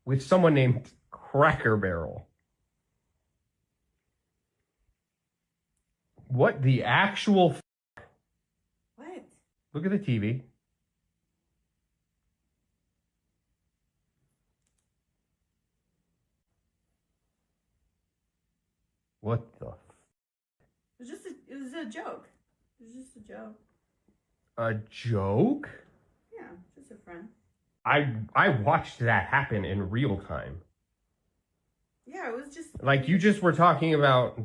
with someone named Cracker Barrel. What the actual What? Look at the TV. What the? It was a joke. It was just a joke. A joke? Yeah, just a friend. I watched that happen in real time. Yeah, it was just... Like, you just were talking about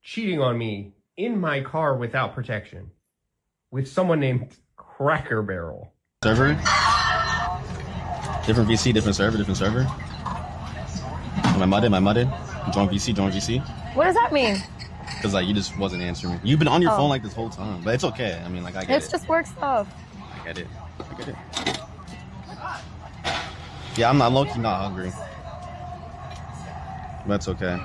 cheating on me in my car without protection with someone named Cracker Barrel. Server? Different VC, different server. Am I mudded? Join VC. What does that mean? Because, like, you just wasn't answering me. You've been on your phone, like, this whole time. But it's okay. I mean, like, I get it. It's just work stuff. I get it. Yeah, I'm low-key not hungry. That's okay.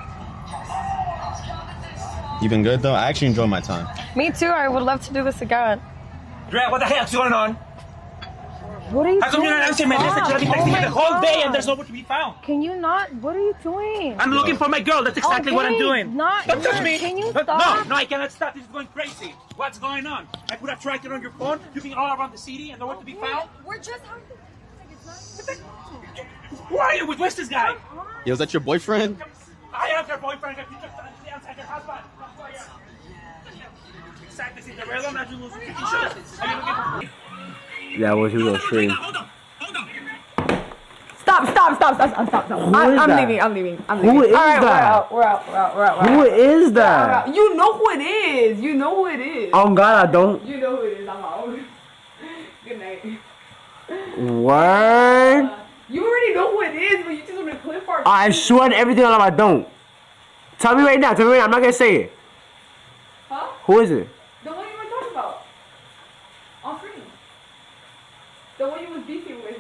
You been good, though? I actually enjoyed my time. Me too. I would love to do this again. Dre, what the hell's going on? What are you How come doing? you're not answering my message? I've been texting you the whole day and there's nowhere to be found. Can you not? What are you doing? I'm looking for my girl. That's exactly what I'm doing. Don't touch me. Can you stop? No, I cannot stop. This is going crazy. What's going on? I put a tracker on your phone. You've been all around the city and nowhere to be found. We're just having... Who are you? Where's this guy? Yo, is that your boyfriend? I am her boyfriend. You just outside your husband. Exactly. Cinderella, not you losing 50 shows. Are you looking for... Yeah, well, he was stream. Hold on. Stop. I'm leaving. Who is that? We're out. Who is that? You know who it is. Oh God, I don't. You know who it is. I'm out. Good night. Word? You already know who it is, but you just want to clip our... I swear to everything on I don't. Tell me right now. I'm not gonna say it. Huh? Who is it? The one you were talking about. On screen. The one you was beefing with.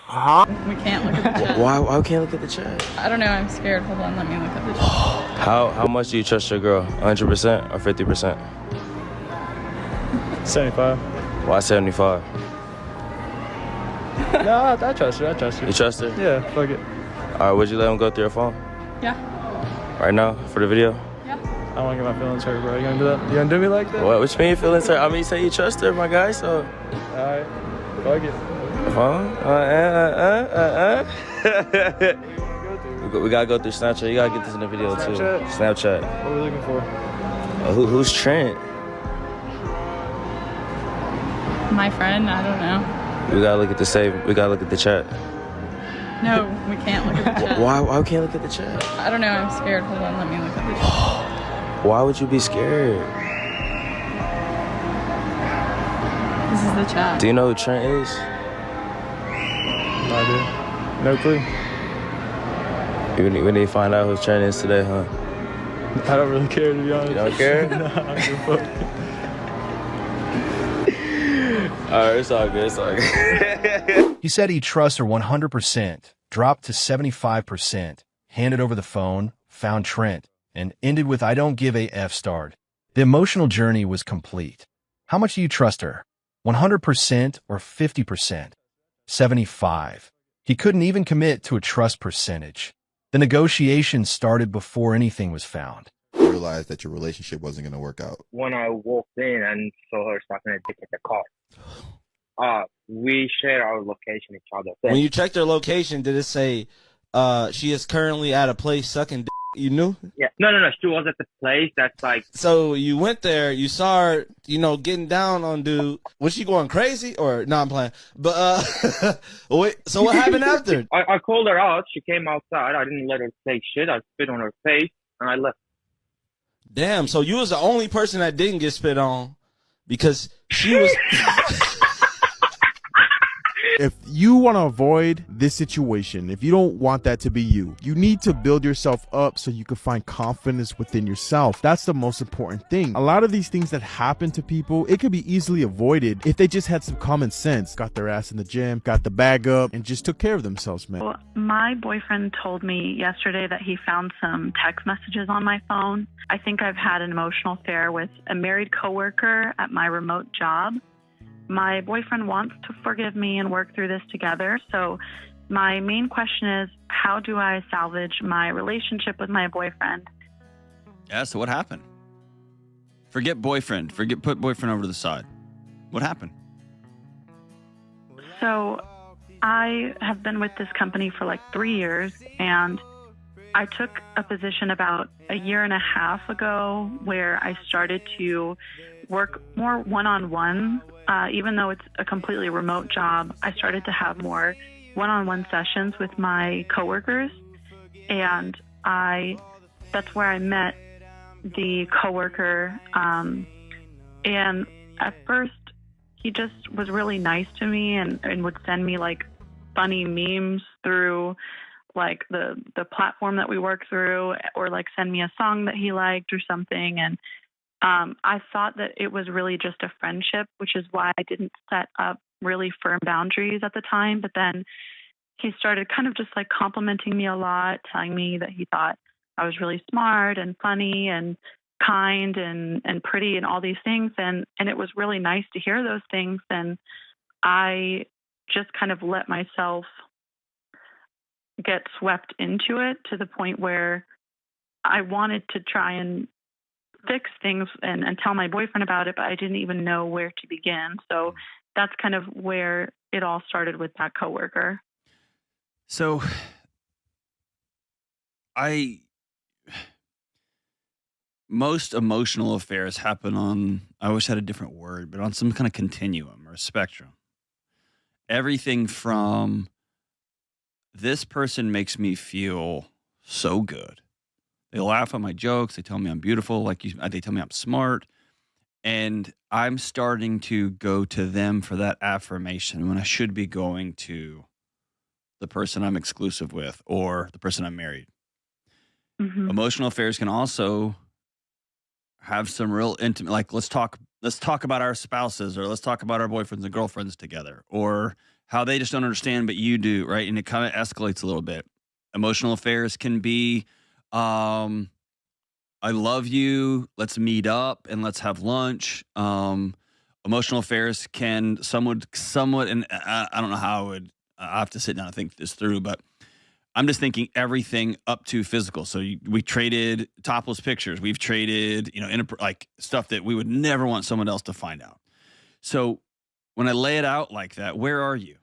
Huh? We can't look at the chat. Why can't I look at the chat? I don't know. I'm scared. Hold on. Let me look at the chat. How much do you trust your girl? 100% or 50%? 75. Why 75? No, I trust her. You trust her? Yeah, fuck it. All right, would you let him go through your phone? Yeah. Right now for the video? Yeah. I don't want to get my feelings hurt, bro. You gonna do that? You gonna do me like that? What? Which mean you feeling hurt? I mean, you say you trust her, my guy, so. Alright, fuck it. Phone? We gotta go through Snapchat. You gotta get this in the video too. Snapchat. What are we looking for? Who's Trent? My friend. I don't know. We gotta look at the save. We gotta look at the chat. No, we can't look at the chat. Why can't we look at the chat? I don't know. I'm scared. Hold on. Let me look at the chat. Why would you be scared? This is the chat. Do you know who Trent is? I do. No clue. We need to find out who Trent is today, huh? I don't really care, to be honest. You don't care? No, I don't give a fuck. Alright, it's all good. He said he trusts her 100%, dropped to 75%, handed over the phone, found Trent, and ended with "I don't give a F" starred. The emotional journey was complete. How much do you trust her? 100% or 50%? 75. He couldn't even commit to a trust percentage. The negotiations started before anything was found. You realized that your relationship wasn't going to work out. When I walked in and saw her sucking a dick at the car, we shared our location each other. When you checked her location, did it say she is currently at a place sucking dick? You knew? Yeah. No. She was at the place that's like... So you went there, you saw her, getting down on dude. Was she going crazy? Or, no, I'm playing. But, wait, so what happened after? I called her out. She came outside. I didn't let her say shit. I spit on her face, and I left. Damn, so you was the only person that didn't get spit on because she was... If you want to avoid this situation, if you don't want that to be you, you need to build yourself up so you can find confidence within yourself. That's the most important thing. A lot of these things that happen to people, it could be easily avoided if they just had some common sense, got their ass in the gym, got the bag up, and just took care of themselves, man. Well, my boyfriend told me yesterday that he found some text messages on my phone. I think I've had an emotional affair with a married coworker at my remote job. my boyfriend wants to forgive me and work through this together. So my main question is, how do I salvage my relationship with my boyfriend? Yeah, so what happened? Forget boyfriend. Put boyfriend over to the side. What happened? So I have been with this company for like 3 years, and I took a position about a year and a half ago where I started to work more one-on-one. Even though it's a completely remote job, I started to have more one-on-one sessions with my coworkers, and that's where I met the coworker. And at first, he just was really nice to me and would send me like funny memes through like the platform that we work through, or like send me a song that he liked or something. And I thought that it was really just a friendship, which is why I didn't set up really firm boundaries at the time. But then he started kind of just like complimenting me a lot, telling me that he thought I was really smart and funny and kind and pretty and all these things. And it was really nice to hear those things. And I just kind of let myself get swept into it to the point where I wanted to try and fix things and tell my boyfriend about it, but I didn't even know where to begin. So that's kind of where it all started with that coworker. So most emotional affairs happen on, I wish I had a different word, but on some kind of continuum or a spectrum. Everything from, this person makes me feel so good. They laugh at my jokes. They tell me I'm beautiful. They tell me I'm smart. And I'm starting to go to them for that affirmation when I should be going to the person I'm exclusive with or the person I'm married. Mm-hmm. Emotional affairs can also have some real intimate, like let's talk about our spouses, or let's talk about our boyfriends and girlfriends together, or how they just don't understand, but you do, right? And it kind of escalates a little bit. Emotional affairs can be, I love you, let's meet up and let's have lunch. Emotional affairs can somewhat, and I don't know how I have to sit down and think this through, but I'm just thinking everything up to physical. So we traded topless pictures. We've traded, like stuff that we would never want someone else to find out. So when I lay it out like that, where are you?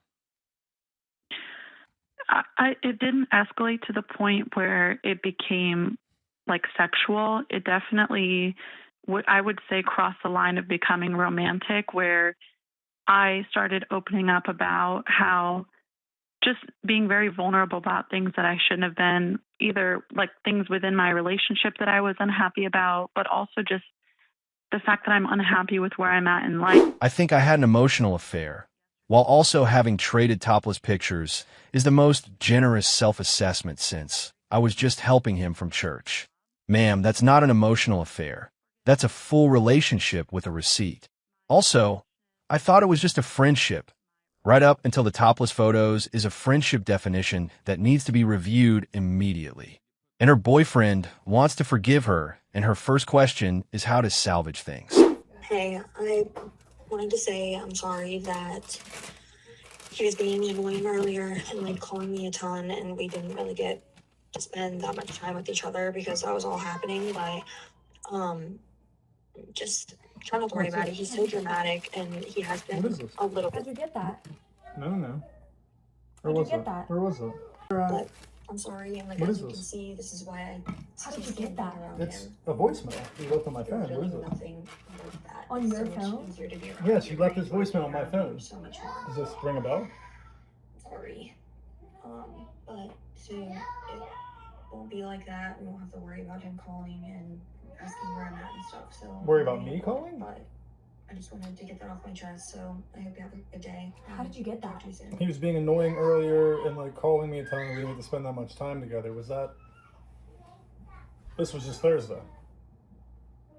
It didn't escalate to the point where it became like sexual. It definitely, I would say, crossed the line of becoming romantic, where I started opening up about how just being very vulnerable about things that I shouldn't have been, either like things within my relationship that I was unhappy about, but also just the fact that I'm unhappy with where I'm at in life. I think I had an emotional affair, while also having traded topless pictures is the most generous self-assessment since I was just helping him from church. Ma'am, that's not an emotional affair. That's a full relationship with a receipt. Also, I thought it was just a friendship. Right up until the topless photos is a friendship definition that needs to be reviewed immediately. And her boyfriend wants to forgive her, and her first question is how to salvage things. Hey, I wanted to say I'm sorry that he was being annoying earlier and like calling me a ton, and we didn't really get to spend that much time with each other because that was all happening. But just try not to worry about it. He's so dramatic, and he has been a little bit. How'd you get that? No. Where was it? Where was it? But I'm sorry, and like as you can see, this is why I. How did you get that? It's a voicemail you left on my phone. Where is it? On your phone? Yeah, she left this voicemail on my phone. Does this ring a bell? Sorry, but soon it won't be like that. We won't have to worry about him calling and asking where I'm at and stuff. So worry about me calling? But I just wanted to get that off my chest, so I hope you have a good day. How did you get that? Soon. He was being annoying earlier and like calling me and telling me we didn't get to spend that much time together. Was that? This was just Thursday.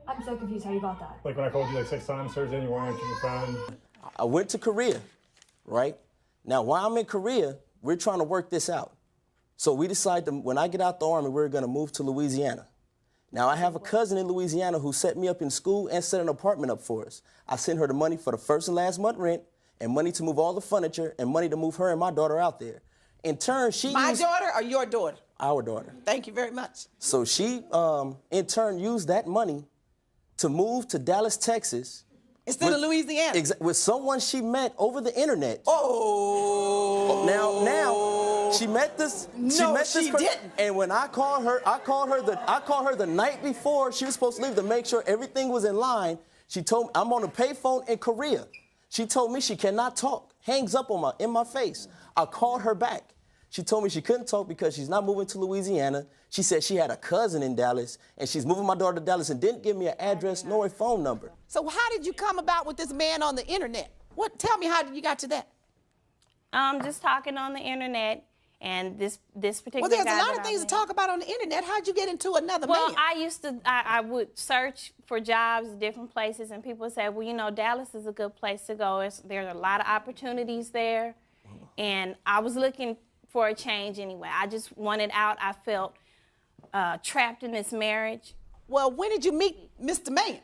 I'm so confused how you got that. Like when I called you like 6 times Thursday and you weren't answering your phone. I went to Korea, right? Now, while I'm in Korea, we're trying to work this out. So we decided when I get out the Army, we're going to move to Louisiana. Now, I have a cousin in Louisiana who set me up in school and set an apartment up for us. I sent her the money for the first and last month rent and money to move all the furniture and money to move her and my daughter out there. In turn, she My used daughter or your daughter? our daughter. Thank you very much. So she, in turn, used that money to move to Dallas, Texas. Instead of Louisiana? With someone she met over the internet. Oh. Now, she met this. She didn't. And when I called her the night before she was supposed to leave to make sure everything was in line. She told me, I'm on a payphone in Korea. She told me she cannot talk. Hangs up in my face. I called her back. She told me she couldn't talk because she's not moving to Louisiana. She said she had a cousin in Dallas, and she's moving my daughter to Dallas and didn't give me an address nor a phone number. So how did you come about with this man on the internet? Tell me how you got to that? Just talking on the internet, and this particular Well, there's guy a lot of that things to talk about on the internet. How'd you get into another Well, man? I would search for jobs in different places, and people would say, well, you know, Dallas is a good place to go. There's a lot of opportunities there, and I was looking for a change anyway. I just wanted out. I felt trapped in this marriage. Well, when did you meet Mr. Man?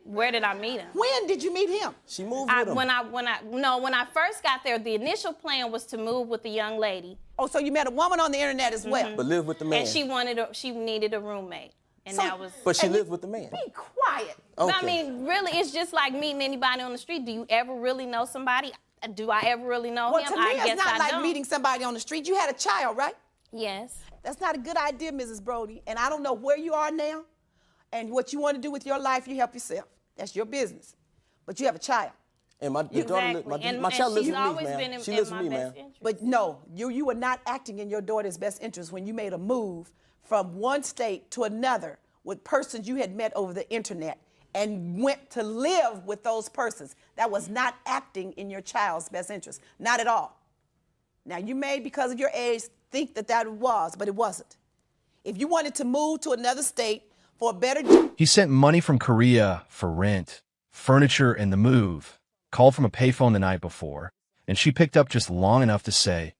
Where did I meet him? When did you meet him? She moved with him. When I first got there, the initial plan was to move with the young lady. Oh, so you met a woman on the internet as well? But live with the man. And she needed a roommate, and that was. But she lived with the man. Be quiet. Okay. I mean, really, it's just like meeting anybody on the street. Do you ever really know somebody? Do I ever really know him? To me, it's not like meeting somebody on the street. You had a child, right? Yes. That's not a good idea, Mrs. Brody. And I don't know where you are now and what you want to do with your life. You help yourself. That's your business. But you have a child. And my daughter, my child lives with me, man. She lives with me, man. But no, you were not acting in your daughter's best interest when you made a move from one state to another with persons you had met over the internet and went to live with those persons. That was not acting in your child's best interest. Not at all. Now, you may, because of your age, think that was, but it wasn't. If you wanted to move to another state for a better job. He sent money from Korea for rent, furniture, and the move, called from a payphone the night before, and she picked up just long enough to say,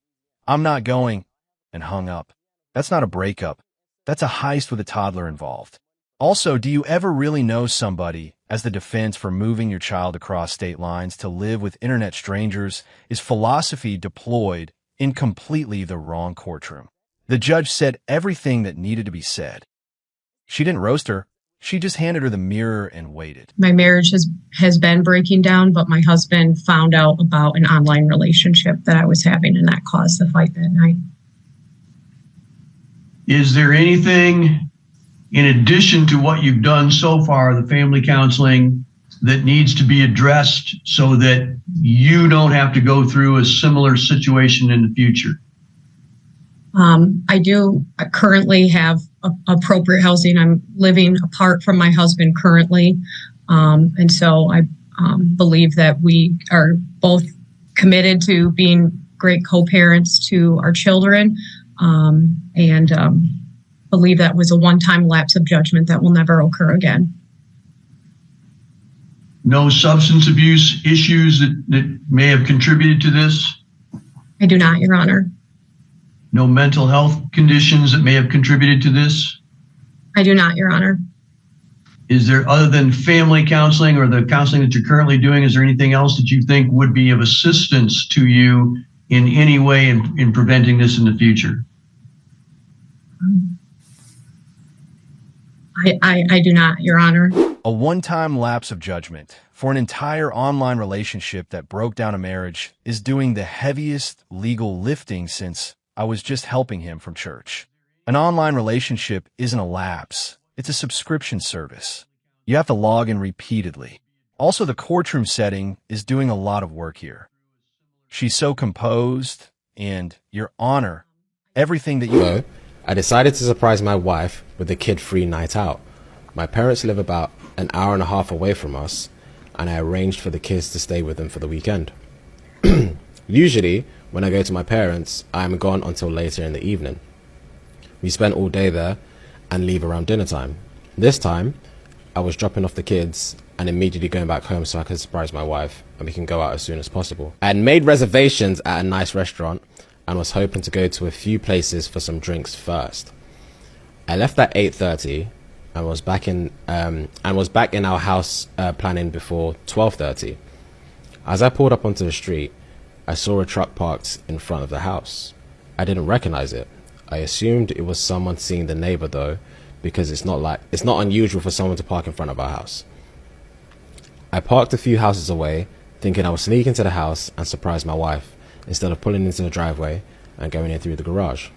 "I'm not going," and hung up. That's not a breakup. That's a heist with a toddler involved. Also, do you ever really know somebody as the defense for moving your child across state lines to live with internet strangers is philosophy deployed in completely the wrong courtroom? The judge said everything that needed to be said. She didn't roast her. She just handed her the mirror and waited. My marriage has been breaking down, but my husband found out about an online relationship that I was having, and that caused the fight that night. Is there anything in addition to what you've done so far, the family counseling, that needs to be addressed so that you don't have to go through a similar situation in the future? I do currently have appropriate housing. I'm living apart from my husband currently. And so I believe that we are both committed to being great co-parents to our children, and believe that was a one-time lapse of judgment that will never occur again. No substance abuse issues that may have contributed to this? I do not, Your Honor. No mental health conditions that may have contributed to this? I do not, Your Honor. Is there, other than family counseling or the counseling that you're currently doing, is there anything else that you think would be of assistance to you in any way in preventing this in the future? I do not, Your Honor. A one-time lapse of judgment for an entire online relationship that broke down a marriage is doing the heaviest legal lifting since I was just helping him from church. An online relationship isn't a lapse. It's a subscription service. You have to log in repeatedly. Also, the courtroom setting is doing a lot of work here. She's so composed, and Your Honor, everything that you... So, I decided to surprise my wife with a kid-free night out. My parents live about an hour and a half away from us, and I arranged for the kids to stay with them for the weekend. Usually, when I go to my parents, I am gone until later in the evening. We spent all day there and leave around dinner time. This time, I was dropping off the kids and immediately going back home so I could surprise my wife and we can go out as soon as possible. I had made reservations at a nice restaurant and was hoping to go to a few places for some drinks first. I left at 8:30 and was back in our house planning before 12:30. As I pulled up onto the street, I saw a truck parked in front of the house. I didn't recognize it. I assumed it was someone seeing the neighbor though, because it's not unusual for someone to park in front of our house. I parked a few houses away, thinking I would sneak into the house and surprise my wife, instead of pulling into the driveway and going in through the garage.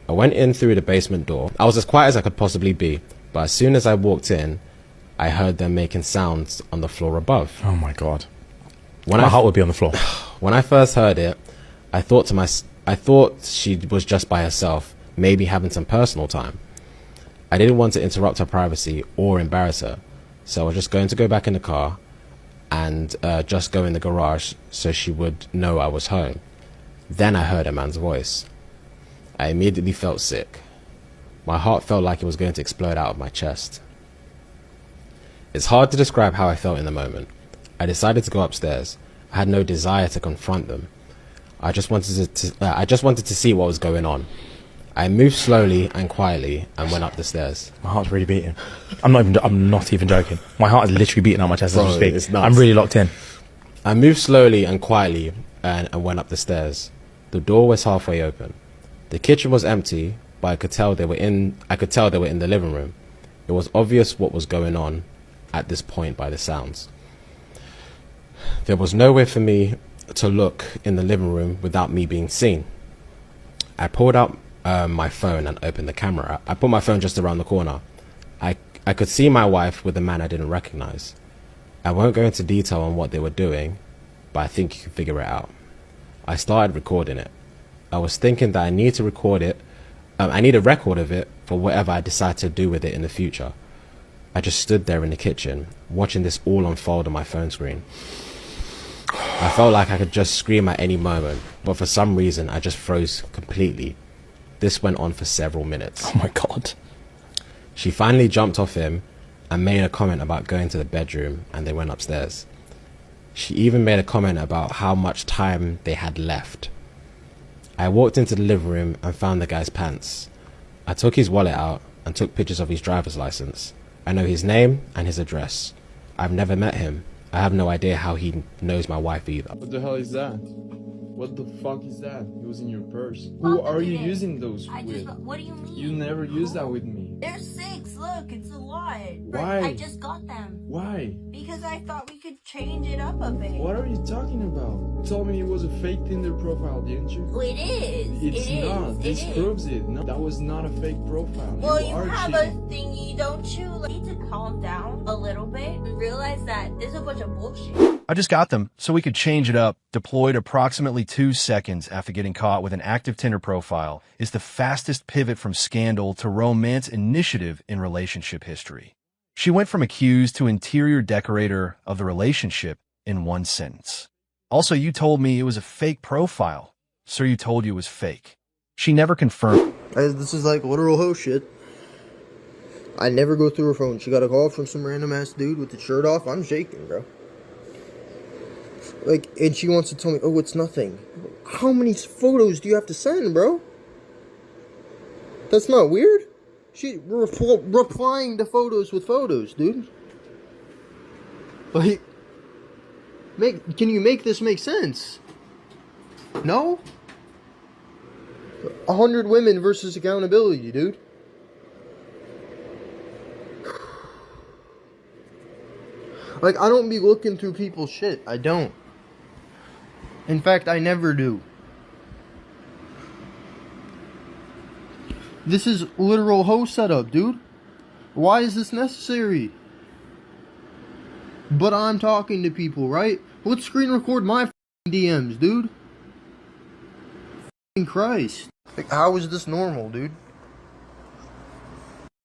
I went in through the basement door. I was as quiet as I could possibly be, but as soon as I walked in, I heard them making sounds on the floor above. Oh my God. My heart would be on the floor. When I first heard it, I thought she was just by herself, maybe having some personal time. I didn't want to interrupt her privacy or embarrass her, so I was just going to go back in the car and just go in the garage so she would know I was home. Then I heard a man's voice. I immediately felt sick. My heart felt like it was going to explode out of my chest. It's hard to describe how I felt in the moment. I decided to go upstairs. I had no desire to confront them. I just wanted to see what was going on. I moved slowly and quietly and went up the stairs. My heart's really beating. I'm not even joking. My heart is literally beating out my chest as we speak. It's nuts. I'm really locked in. I moved slowly and quietly and went up the stairs. The door was halfway open. The kitchen was empty, but I could tell they were in the living room. It was obvious what was going on at this point by the sounds. There was nowhere for me to look in the living room without me being seen. I pulled out my phone and opened the camera. I put my phone just around the corner. I could see my wife with a man I didn't recognize. I won't go into detail on what they were doing, but I think you can figure it out. I started recording it. I was thinking that I need to record it. I need a record of it for whatever I decide to do with it in the future. I just stood there in the kitchen, watching this all unfold on my phone screen. I felt like I could just scream at any moment, but for some reason I just froze completely. This went on for several minutes. Oh my God. She finally jumped off him and made a comment about going to the bedroom, and they went upstairs. She even made a comment about how much time they had left. I walked into the living room and found the guy's pants. I took his wallet out and took pictures of his driver's license. I know his name and his address. I've never met him. I have no idea how he knows my wife either. What the hell is that? What the fuck is that? It was in your purse. Who are you using those with? What do you mean? You never used that with me. They're 6, look, it's a lot. Why? I just got them. Why? Because I thought we could change it up a bit. What are you talking about? You told me it was a fake Tinder profile, didn't you? Well, it is. It's not. This proves it. No, that was not a fake profile. Well, you are have cheating. a thingy, don't you? You need to calm down a little bit and realize that this is a bunch of bullshit. I just got them so we could change it up. Deployed approximately 2 seconds after getting caught with an active Tinder profile is the fastest pivot from scandal to romance initiative in relationship history. She went from accused to interior decorator of the relationship in 1 sentence. Also, you told me it was a fake profile. So you told you it was fake. She never confirmed. This is like literal hoe shit. I never go through her phone. She got a call from some random ass dude with the shirt off. I'm shaking, bro. Like, and she wants to tell me, oh, it's nothing. How many photos do you have to send, bro? That's not weird. She replying to photos with photos, dude. Like, can you make this make sense? No? 100 women versus accountability, dude. Like, I don't be looking through people's shit. I don't. In fact, I never do. This is literal hoe setup, dude. Why is this necessary? But I'm talking to people, right? Let's screen record my DMs, dude. Christ. Like, how is this normal, dude?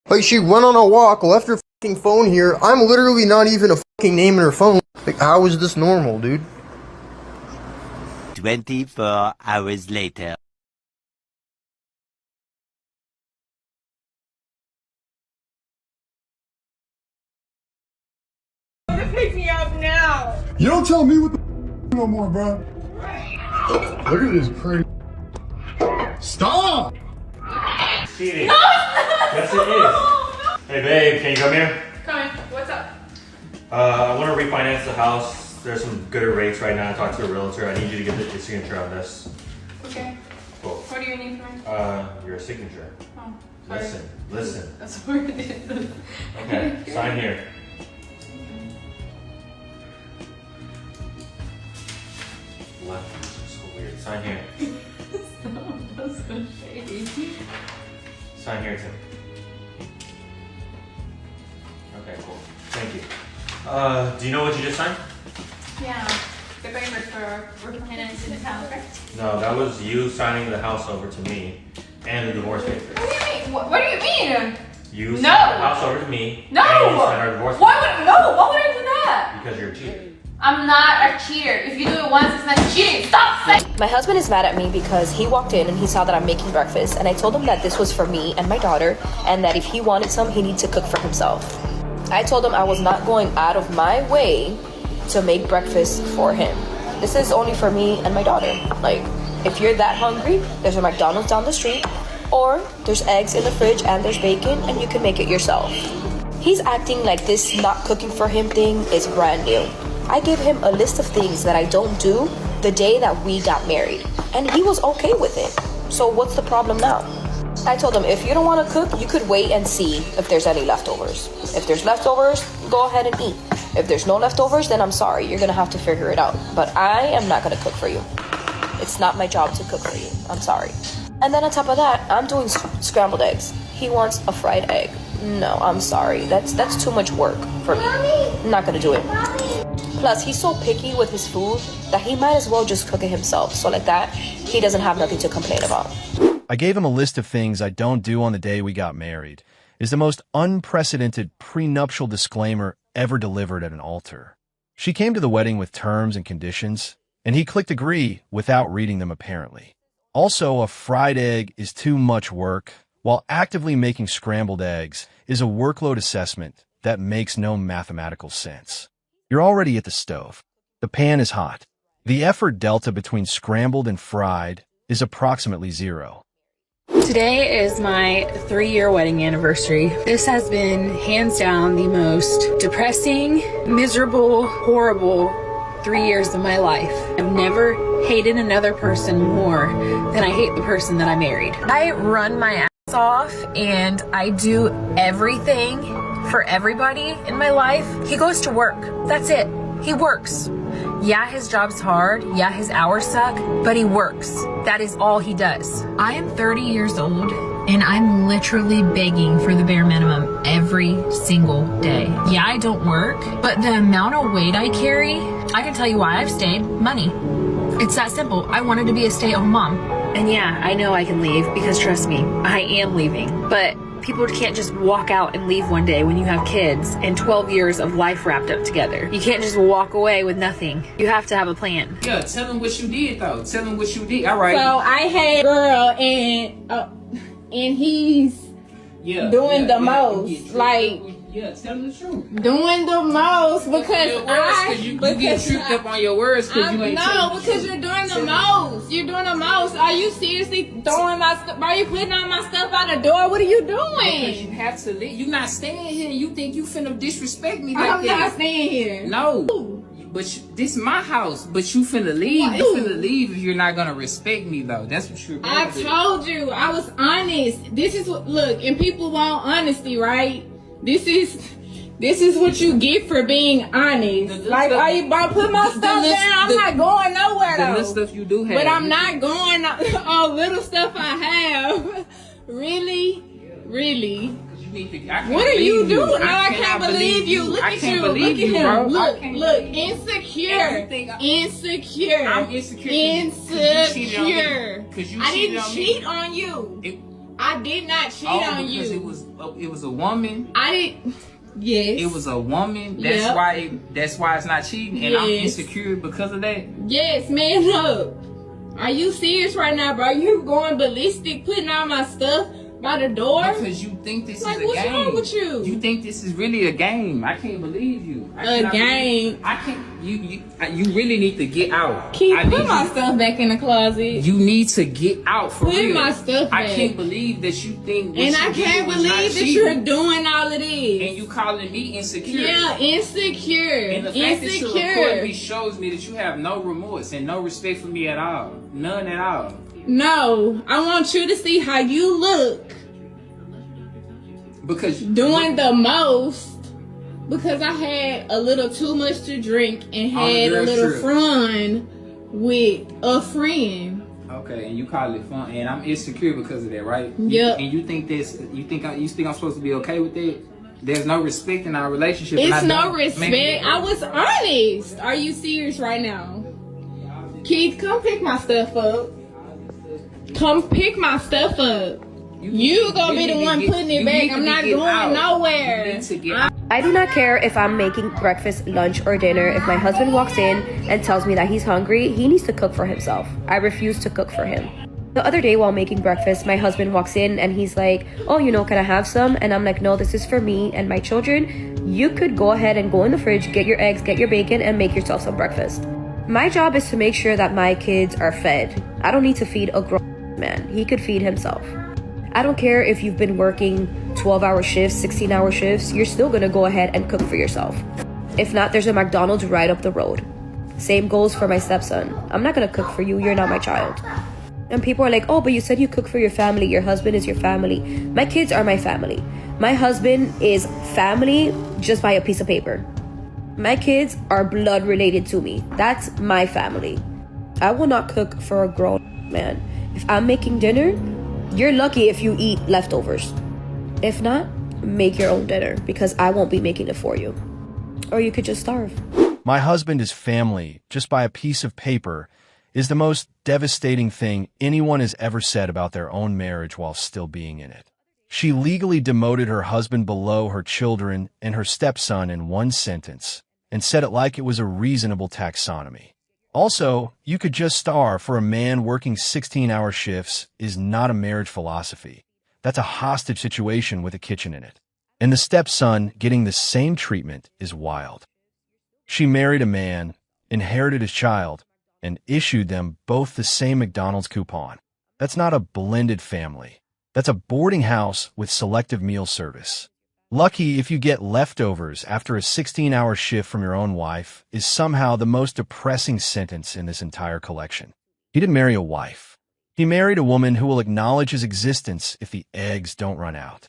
Like, she went on a walk, left her phone here. I'm literally not even a name in her phone. Like, how is this normal, dude? 24 hours later. Pick me up now. You don't tell me what the no more, bro. Look at this crazy. Stop! Cheating. Yes, it is. Hey babe, can you come here? Come in. What's up? I want to refinance the house. There's some gooder rates right now. I talked to a realtor. I need you to get your signature on this. Okay. Cool. What do you need from me? Your signature. Oh, sorry. Listen. That's weird. Okay, sign here. Left is so weird. Sign here. That's so shady. Sign here too. Okay, cool. Thank you. Do you know what you just signed? Yeah. The papers for refinancing the house, right? No, that was you signing the house over to me and the divorce papers. What do you mean? What do you mean? You No. signed the house over to me No. and you signed our divorce Why papers. would no? Why would I do that? Because you're a cheater. I'm not a cheater. If you do it once, it's not cheating. Stop saying. My husband is mad at me because he walked in and he saw that I'm making breakfast, and I told him that this was for me and my daughter, and that if he wanted some, he needs to cook for himself. I told him I was not going out of my way to make breakfast for him. This is only for me and my daughter. Like, if you're that hungry, there's a McDonald's down the street, or there's eggs in the fridge and there's bacon, and you can make it yourself. He's acting like this not cooking for him thing is brand new. I gave him a list of things that I don't do the day that we got married, and he was okay with it. So what's the problem now? I told him, if you don't want to cook, you could wait and see if there's any leftovers. If there's leftovers, go ahead and eat. If there's no leftovers, then I'm sorry, you're gonna have to figure it out. But I am not gonna cook for you. It's not my job to cook for you. I'm sorry. And then on top of that, I'm doing scrambled eggs. He wants a fried egg. No, I'm sorry. That's too much work for me. I'm not gonna do it. Plus, he's so picky with his food that he might as well just cook it himself. So like that, he doesn't have nothing to complain about. I gave him a list of things I don't do on the day we got married. It's the most unprecedented prenuptial disclaimer ever delivered at an altar. She came to the wedding with terms and conditions, and he clicked agree without reading them apparently. Also, a fried egg is too much work, while actively making scrambled eggs is a workload assessment that makes no mathematical sense. You're already at the stove. The pan is hot. The effort delta between scrambled and fried is approximately 0. Today is my 3-year wedding anniversary. This has been hands down the most depressing, miserable, horrible 3 years of my life. I've never hated another person more than I hate the person that I married. I run my ass off and I do everything for everybody in my life. He goes to work. That's it. He works. Yeah, his job's hard. Yeah, his hours suck, but he works. That is all he does. I am 30 years old and I'm literally begging for the bare minimum every single day. Yeah, I don't work, but the amount of weight I carry, I can tell you why I've stayed. Money. It's that simple. I wanted to be a stay-at-home mom. And yeah, I know I can leave because trust me, I am leaving. But people can't just walk out and leave one day when you have kids and 12 years of life wrapped up together. You can't just walk away with nothing. You have to have a plan. Yeah, tell them what you did though. Tell them what you did. All right. So I had a girl and he's doing the most. Like, yeah, tell them the truth. Doing the most because you get tripped up on your words because you ain't because you're doing the most. You're doing the most. Are you seriously throwing my stuff? Are you putting all my stuff out the door? What are you doing? Because you have to leave. You're not staying here and you think you finna disrespect me like I'm that. not staying here. No. But this is my house. But you finna leave. You finna leave if you're not gonna respect me though. That's what you're doing. I told you. I was honest. This is what, look, and people want honesty, right? This is what you get for being honest. Like, are you about to put my stuff down? I'm not going nowhere though. The little stuff you do have. But I'm not going all little stuff I have. Really? What are you doing? I can't believe you. Look at you. Look at him. Look. Insecure. I'm insecure. Insecure. I didn't cheat on you. I did not cheat on you. Because it was a woman. I didn't. Yes. It was a woman. That's why it's not cheating, and I'm insecure because of that. Yes, man. Look, are you serious right now, bro? You going ballistic, putting all my stuff by the door? Because you think this is a game. What's wrong with you? You think this is really a game? I can't believe you. A game? I can't. You really need to get out. Put my stuff back in the closet. You need to get out for real. Put my stuff back. I can't believe that you think. And I can't believe that you're doing all of this. And you calling me insecure. Yeah, insecure. And the fact that you're recording me shows me that you have no remorse and no respect for me at all. None at all. No, I want you to see how you look. Because doing the most. Because I had a little too much to drink and had a little fun with a friend. Okay, and you call it fun, and I'm insecure because of that, right? Yep. And you think I'm supposed to be okay with that? There's no respect in our relationship. It's no respect. I was honest. Are you serious right now? Keith, come pick my stuff up. Come pick my stuff up. You gonna be the one putting it back. I'm not going nowhere. I do not care if I'm making breakfast, lunch, or dinner. If my husband walks in and tells me that he's hungry, he needs to cook for himself. I refuse to cook for him. The other day while making breakfast, my husband walks in and he's like, oh, can I have some? And I'm like, no, this is for me and my children. You could go ahead and go in the fridge, get your eggs, get your bacon, and make yourself some breakfast. My job is to make sure that my kids are fed. I don't need to feed a grown man. He could feed himself. I don't care if you've been working 12-hour shifts, 16-hour shifts, you're still gonna go ahead and cook for yourself. If not, there's a McDonald's right up the road. Same goes for my stepson. I'm not gonna cook for you, you're not my child. And people are like, oh, but you said you cook for your family, your husband is your family. My kids are my family. My husband is family just by a piece of paper. My kids are blood related to me. That's my family. I will not cook for a grown man. If I'm making dinner, you're lucky if you eat leftovers. If not, make your own dinner because I won't be making it for you. Or you could just starve. My husband is family, just by a piece of paper, is the most devastating thing anyone has ever said about their own marriage while still being in it. She legally demoted her husband below her children and her stepson in one sentence and said it like it was a reasonable taxonomy. Also, you could just starve for a man working 16-hour shifts is not a marriage philosophy. That's a hostage situation with a kitchen in it. And the stepson getting the same treatment is wild. She married a man, inherited his child, and issued them both the same McDonald's coupon. That's not a blended family. That's a boarding house with selective meal service. Lucky if you get leftovers after a 16-hour shift from your own wife is somehow the most depressing sentence in this entire collection. He didn't marry a wife. He married a woman who will acknowledge his existence if the eggs don't run out.